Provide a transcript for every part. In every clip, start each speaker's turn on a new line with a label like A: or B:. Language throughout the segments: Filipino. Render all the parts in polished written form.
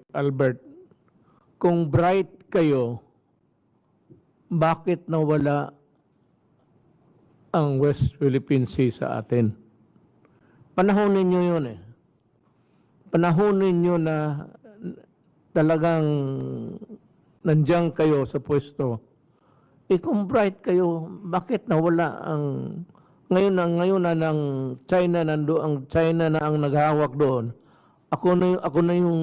A: Albert, kung bright kayo, bakit nawala ang West Philippine Sea sa atin? Panahon ninyo yun eh. Panahon ninyo na talagang nandiyan kayo sa pwesto. Kung bright kayo, bakit nawala ang ngayon na ng China ang China na ang naghahawak doon. Ako na yung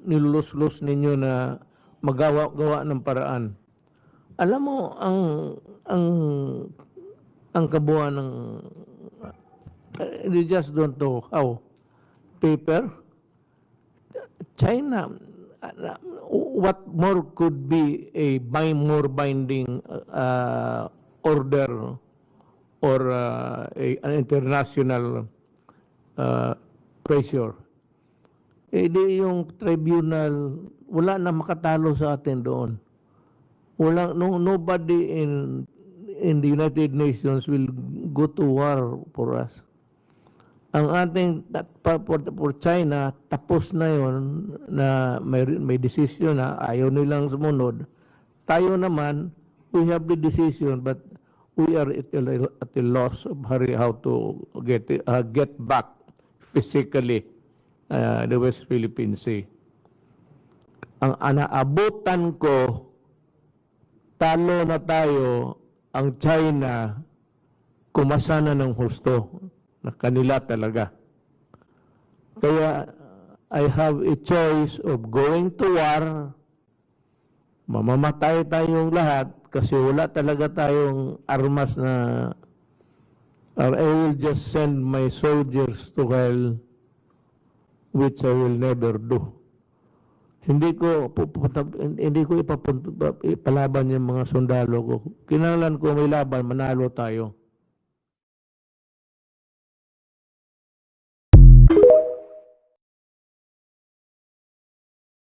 A: nilulus-lus ninyo na magawa ng paraan. Alam mo ang kabuuan ng they just don't know how. Paper, China, what more could be a more binding order or an international pressure? Di yung tribunal, wala na makatalo sa atin doon. Nobody in the United Nations will go to war for us. Ang ating for China, tapos na yon na may decision na ayaw nilang sumunod. Tayo naman, we have the decision but we are at a loss of how to get back physically the West Philippine Sea. Ang anaabutan ko, talo na tayo, ang China, kumasa na ng husto na kanila talaga. Kaya I have a choice of going to war, mamamatay tayong lahat kasi wala talaga tayong armas na, or I will just send my soldiers to hell, which I will never do. Hindi ko ipalaban yung mga sundalo ko. Kinahanglan ko may laban, manalo tayo.